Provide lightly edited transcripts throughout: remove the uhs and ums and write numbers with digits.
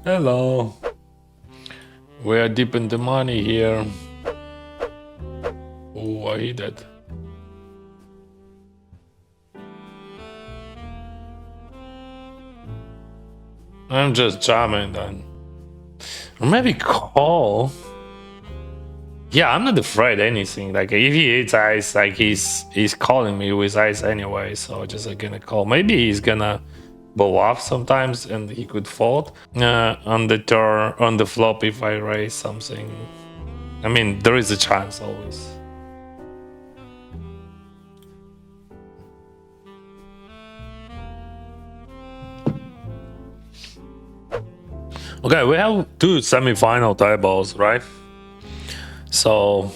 Hello. We are deep in the money here. Oh, I hit that. I'm just jamming then. Or maybe call. Yeah, I'm not afraid anything. Like if he hits ice, like he's calling me with ice anyway, so I'm just gonna call. Maybe he's gonna bow off sometimes and he could fold on the turn on the flop if I raise something. I mean, there is a chance always. Okay, we have 2 semi-final tables, right? So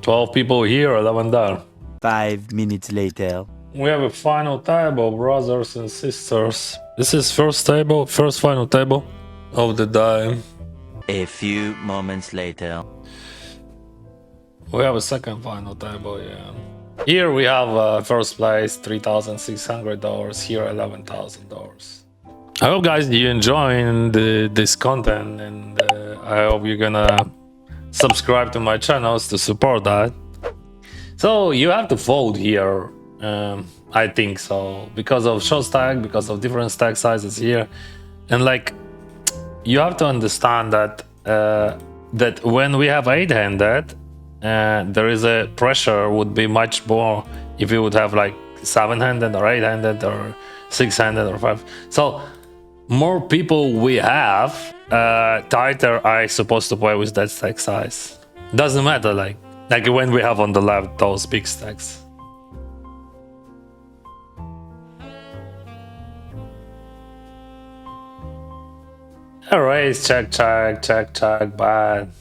12 people here, 11 there. 5 minutes later. We have a final table, brothers and sisters. This is first final table of the day. A few moments later. We have a second final table, yeah. Here we have first place, $3,600. Here, $11,000. I hope, guys, you enjoying this content, and I hope you're gonna subscribe to my channels to support that. So you have to fold here. I think so, because of short stack, because of different stack sizes here, and like you have to understand that that when we have 8-handed, there is a pressure would be much more if you would have like 7-handed or 8-handed or 6-handed or 5. So more people we have, tighter I supposed to play with that stack size. Doesn't matter, like when we have on the left those big stacks. Alright, check, bad.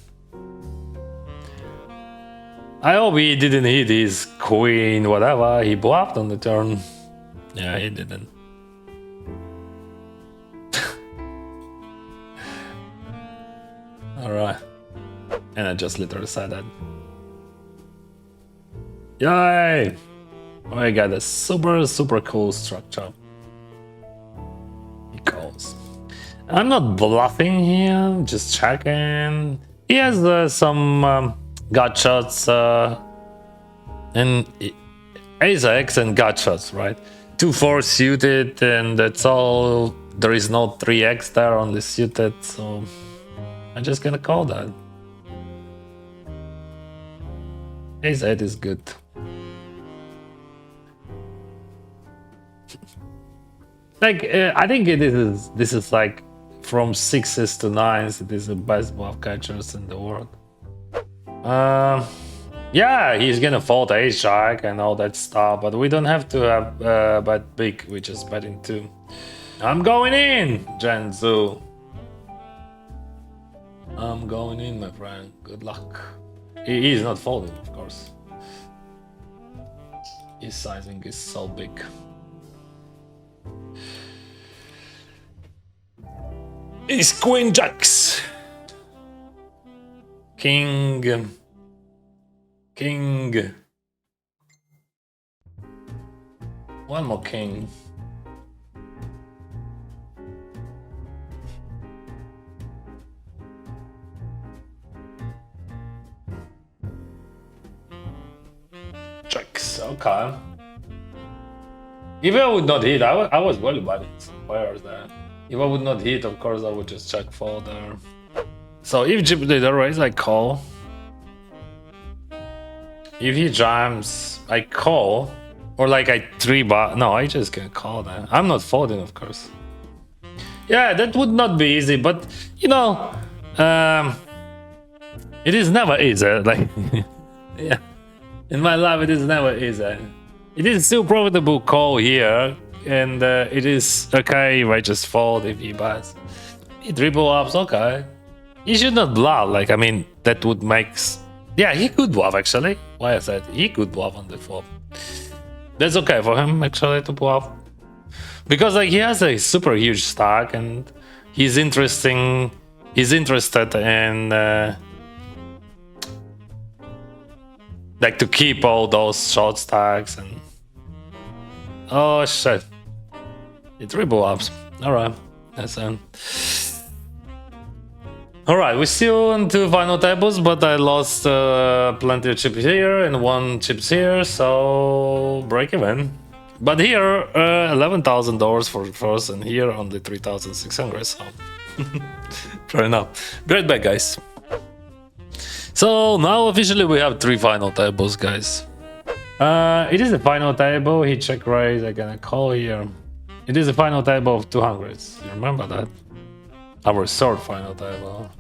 I hope he didn't hit his queen, whatever. He bluffed on the turn. Yeah, he didn't. Alright. And I just literally said that. Yay! I got a super cool structure. He calls. I'm not bluffing here, just checking. He has some gut shots and ace-x and gut shots, right? 2-4 suited, and that's all. There is no 3x there on the suited, so I'm just gonna call that. Ace-8 is good. Like I think this is like from 6s to 9s. It is the best bluff catchers in the world. Yeah, he's gonna fold ace jack and all that stuff, but we don't have to have bet big. We just betting 2. I'm going in, Janzu. I'm going in, my friend. Good luck. He's not folding, of course. His sizing is so big. It's queen jacks. King. One more king. Jacks, okay. If I would not hit, I was well betting some players there. If I would not hit, of course, I would just check fold there. So if Jip did a raise, I call. If he jams, I call. Or like I 3-bet. No, I just can call that. I'm not folding, of course. Yeah, that would not be easy, but you know, it is never easy. Like, yeah, in my life, it is never easy. It is still profitable call here. And it is okay if I just fold if he buys. He triple ups, okay. He should not bluff, like, I mean, that would make... Yeah, he could bluff, actually. Why I said he could bluff on the flop. That's okay for him, actually, to bluff. Because, like, he has a super huge stack, and he's interested in... like, to keep all those short stacks and... Oh, shit. It triple ups. Alright. That's Alright, we're still on 2 final tables, but I lost plenty of chips here and 1 chips here, so break even. But here, $11,000 for first, and here only 3,600, so fair enough. Be right back, guys. So now officially we have 3 final tables, guys. It is the final table. He check raise. I gonna call here. It is the final table of 200s. You remember that? Our third final table.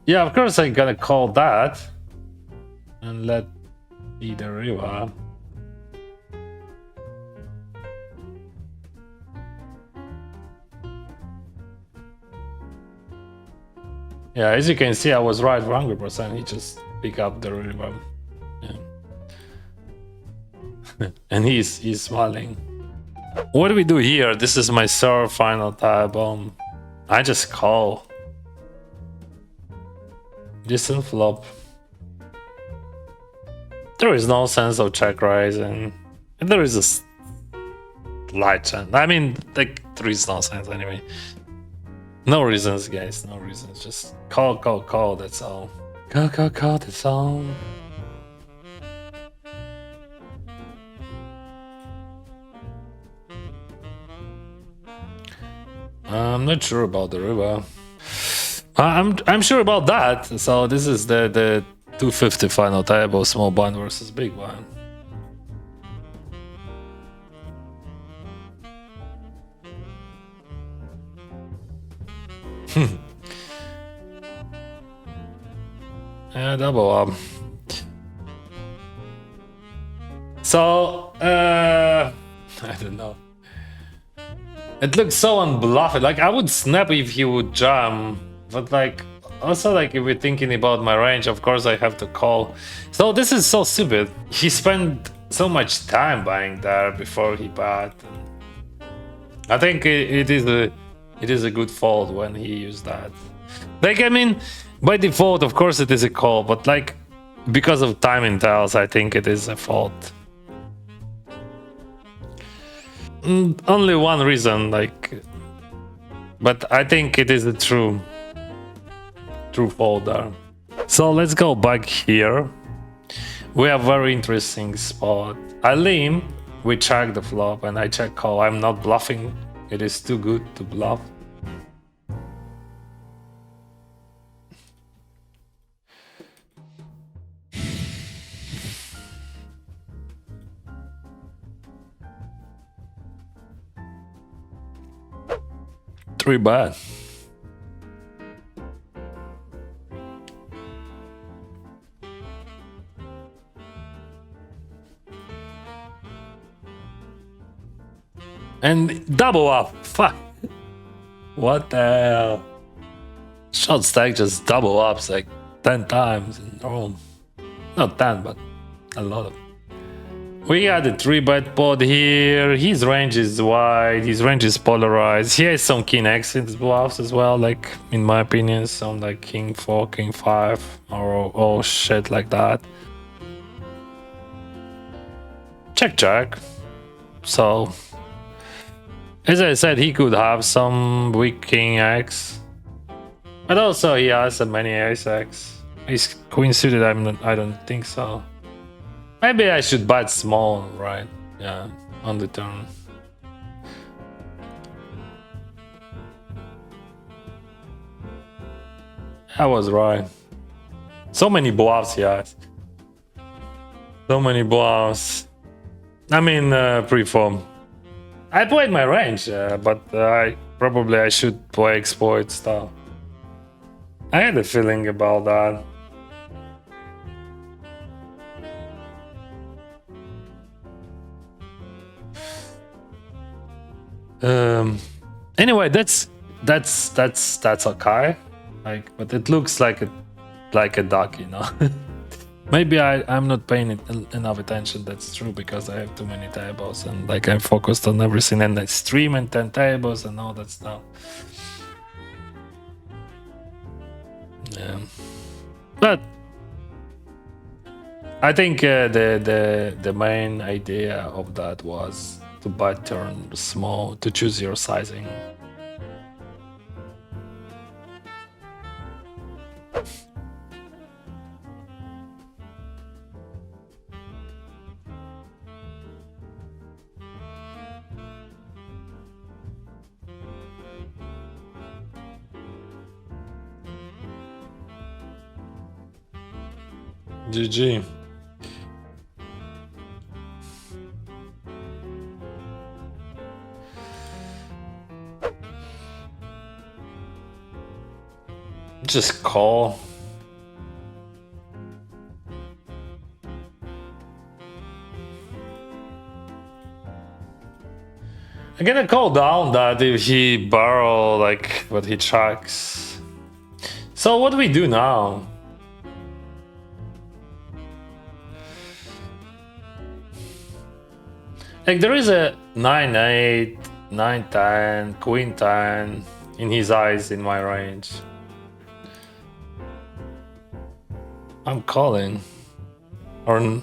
Yeah, of course I gotta call that and let be the river. Yeah, as you can see, I was right for 100%. He just pick up the river. Yeah. And he's smiling. What do we do here? This is my third final table. I just call. Decent flop. There is no sense of check raising. And there is a slight chance. I mean, like, there is no sense anyway. No reasons, guys. No reasons. Just call, call, call. That's all. Call, call, call. That's all. I'm not sure about the river. I'm sure about that. So this is the 250 final table, small blind versus big blind. Yeah, double up. So I don't know. It looks so unbluffed. Like, I would snap if he would jam, but like, also, like, if we're thinking about my range, of course I have to call. So this is so stupid. He spent so much time buying there before he bet. I think it is a good fold when he used that. Like, I mean, by default, of course it is a call, but like, because of timing tells, I think it is a fold. Only one reason, like, but I think it is a true fold there. So let's go back here. We have very interesting spot. I lean, we check the flop, and I check call. I'm not bluffing. It is too good to bluff. Three bad. And double up. Fuck. What the hell? Shot stack just double ups like 10 times in a row. Not 10, but a lot of. We got a 3-bet pot here. His range is wide. His range is polarized. He has some king exit bluffs as well, like, in my opinion, some like king 4, king 5, or shit like that. Check, check. So, as I said, he could have some weak king X, but also he has a many ace X. He's queen suited. I don't think so. Maybe I should bet small, right? Yeah, on the turn. I was right. So many bluffs, yes. So many bluffs. I mean, pre-form. I played my range, but I should play exploit stuff. I had a feeling about that. Anyway, that's okay. Like, but it looks like a duck, you know. Maybe I'm not paying it enough attention. That's true, because I have too many tables, and like, I'm focused on everything, and I stream and 10 tables and all that stuff. Yeah, but I think the main idea of that was to buy turn small, to choose your sizing. GG. Just call. I'm gonna call down that if he barrel like what he tracks. So what do we do now? Like there is a 9-8, 9-10, queen 10 in his eyes in my range. I'm calling. Or I'm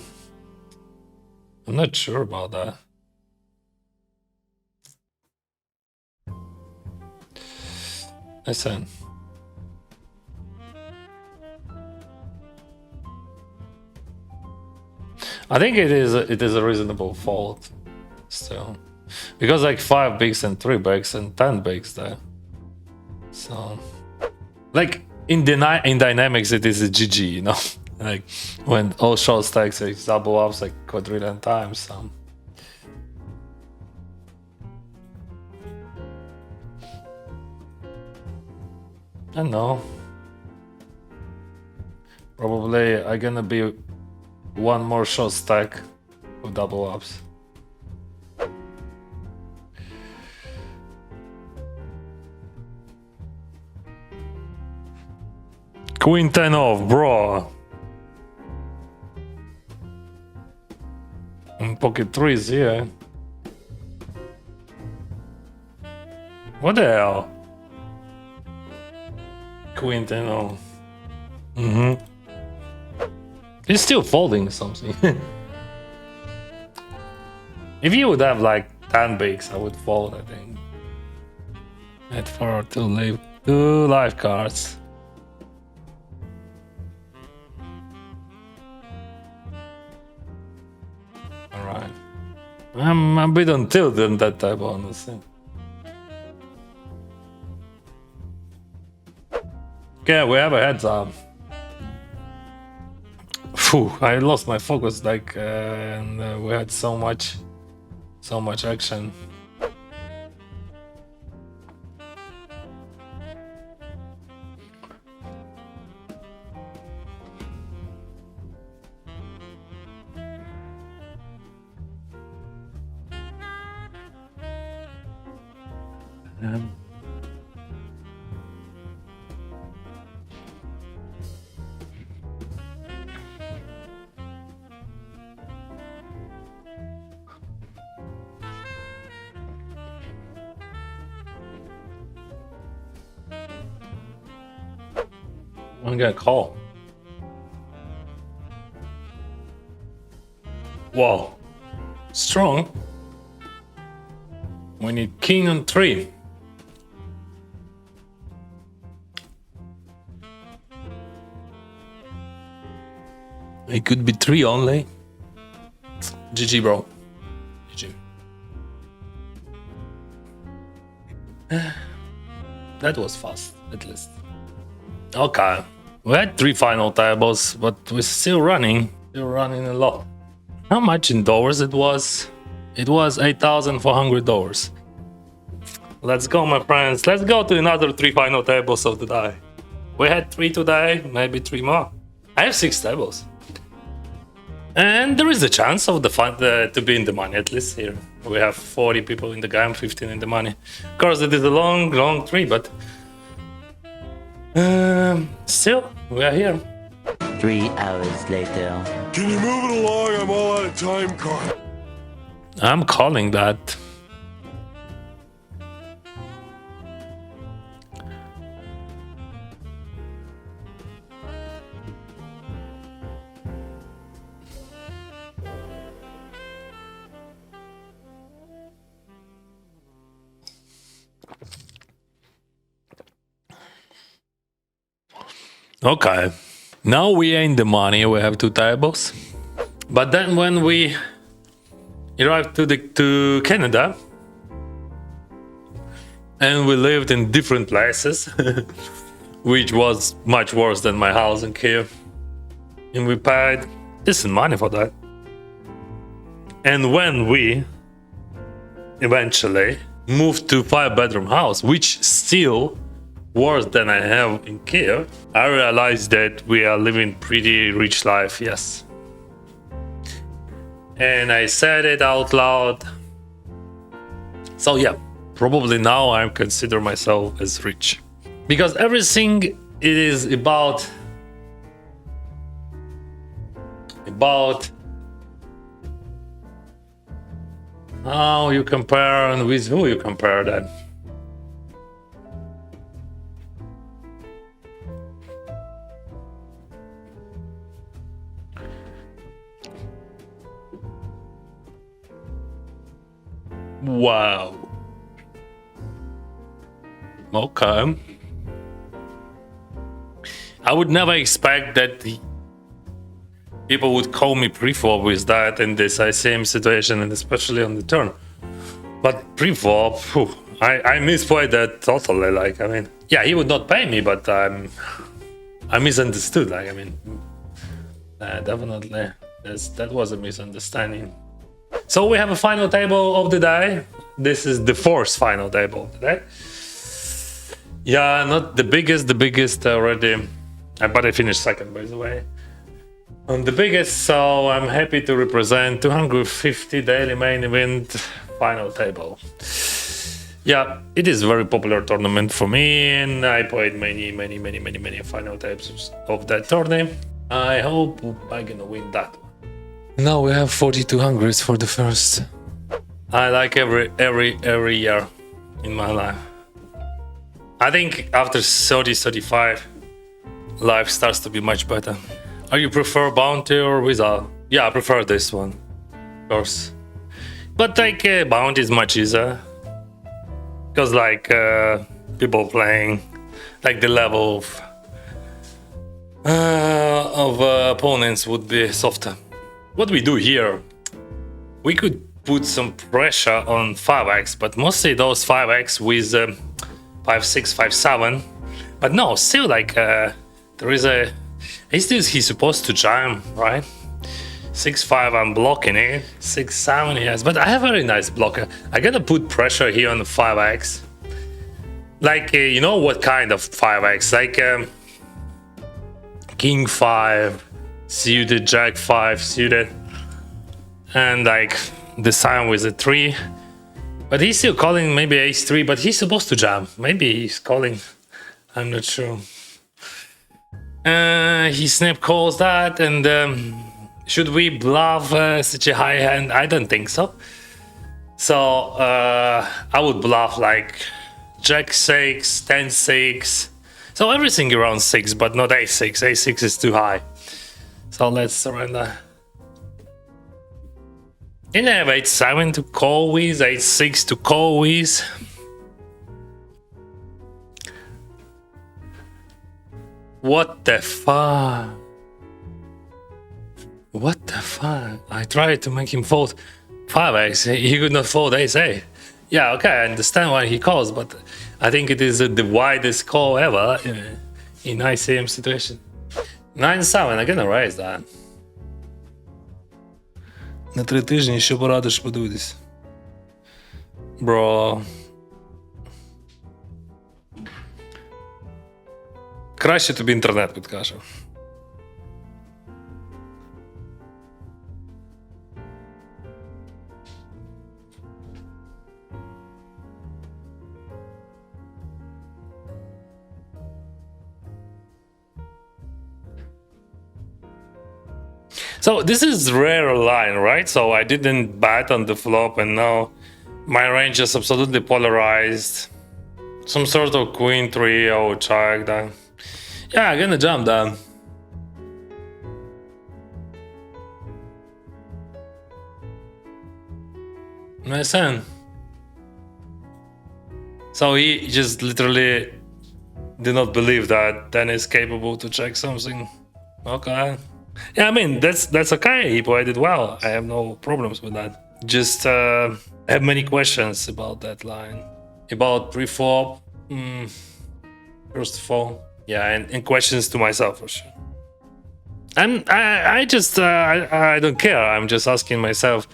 not sure about that. Listen. I think it is a reasonable fault still. Because like 5 bigs and 3 bigs and 10 bigs there. So like in dynamics it is a GG, you know? Like when all short stacks like double ups like quadrillion times. So. I don't know. Probably I'm gonna be one more short stack with double ups. Queen 10 off, bro. And pocket 3s here. What the hell? Queen 10 off. He's still folding something. If you would have like 10 bigs, I would fold, I think. At 4, 2 live cards. Alright. I'm a bit on tilt on that type, honestly. Okay, we have a heads up. Phew, I lost my focus, like, and we had so much action. I'm gonna call. Wow, strong. We need king on 3. It could be 3 only. GG, bro. GG. That was fast, at least. Okay. We had 3 final tables, but we're still running a lot. How much in dollars it was? It was $8,400. Let's go, my friends. Let's go to another 3 final tables of the day. We had 3 today, maybe 3 more. I have 6 tables. And there is a chance of to be in the money, at least here. We have 40 people in the game, 15 in the money. Of course, it is a long 3, but still, we are here. 3 hours later. Can you move it along? I'm all out of time card. I'm calling that. Okay, now we are in the money. We have 2 tables, but then when we arrived to Canada and we lived in different places, which was much worse than my house in Kiev. and we paid decent money for that. And when we eventually moved to 5-bedroom house, which still worse than I have in Kiev, I realized that we are living pretty rich life, yes. And I said it out loud. So yeah, probably now I consider myself as rich. Because everything it is about how you compare and with who you compare that. Wow. Okay. I would never expect that people would call me pre-flop with that in this same situation, and especially on the turn. But pre-flop, I misplayed that totally. Like, I mean, yeah, he would not pay me, but I misunderstood. Like, I mean, definitely, that was a misunderstanding. So we have a final table of the day. This is the fourth final table of the day. Yeah, not the biggest already. But I finished second, by the way. On the biggest, so I'm happy to represent 250 daily main event final table. Yeah, it is a very popular tournament for me, and I played many final tables of that tournament. I hope I'm gonna win that one. Now we have 4200s for the first. I like every year in my life. I think after 30-35, life starts to be much better. Are you prefer bounty or without? Yeah, I prefer this one, of course. But like bounty is much easier, because like people playing, like the level of opponents would be softer. What we do here, we could put some pressure on 5x, but mostly those 5x with 5-6, 5-7. But no, still like there is a. He's supposed to jam, right? 6-5, I'm blocking it. 6-7, yes, but I have a very nice blocker. I gotta put pressure here on the 5x. Like, you know what kind of 5x? Like King 5, suited, Jack 5, suited, and like the sign with a 3. But he's still calling maybe ace 3, but he's supposed to jam. Maybe he's calling, I'm not sure. He snap calls that, and should we bluff such a high hand? I don't think so. So I would bluff like Jack 6, 10 6. So everything around 6, but not a6. A6 is too high. So let's surrender. And I have 8-7 to call with, 8-6 to call with. What the fuck? What the fuck? I tried to make him fold 5x. He could not fold ace-8. Yeah, okay, I understand why he calls, but I think it is the widest call ever in ICM situation. 9-7, I'm gonna raise that. На 3 тижні ще порадиш подивитись. Бро. Краще тобі інтернет підкаже. So this is rare line, right? So I didn't bet on the flop, and now my range is absolutely polarized. Some sort of queen 3, I will check that. Yeah, I'm gonna jump down. Nice hand. So he just literally did not believe that Denys is capable to check something. Okay. Yeah, I mean, that's okay. He played it well. I have no problems with that. Just have many questions about that line. About pre-flop, first of all. Yeah, and questions to myself for sure. I just I don't care. I'm just asking myself.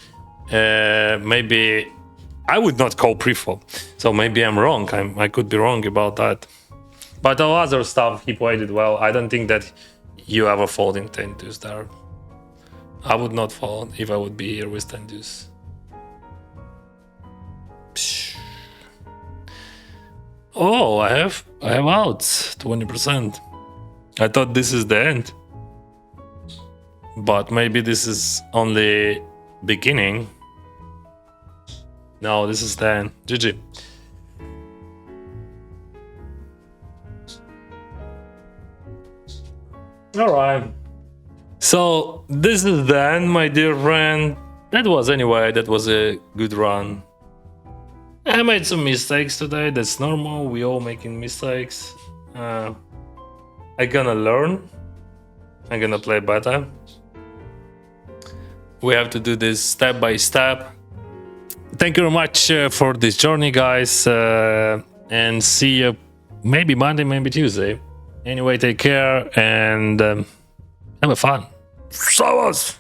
Maybe I would not call pre-flop, so maybe I'm wrong. I could be wrong about that. But all other stuff he played it well. I don't think that you ever fold in 10 deuce there. I would not fold if I would be here with 10 deuce. Oh, I have outs 20%. I thought this is the end, but maybe this is only beginning. No, this is the end. GG. All right. So this is the end, my dear friend. That was a good run. I made some mistakes today. That's normal. We all making mistakes. I'm gonna learn. I'm gonna play better. We have to do this step by step. Thank you very much for this journey, guys. And see you maybe Monday, maybe Tuesday. Anyway, take care and have a fun. Servus!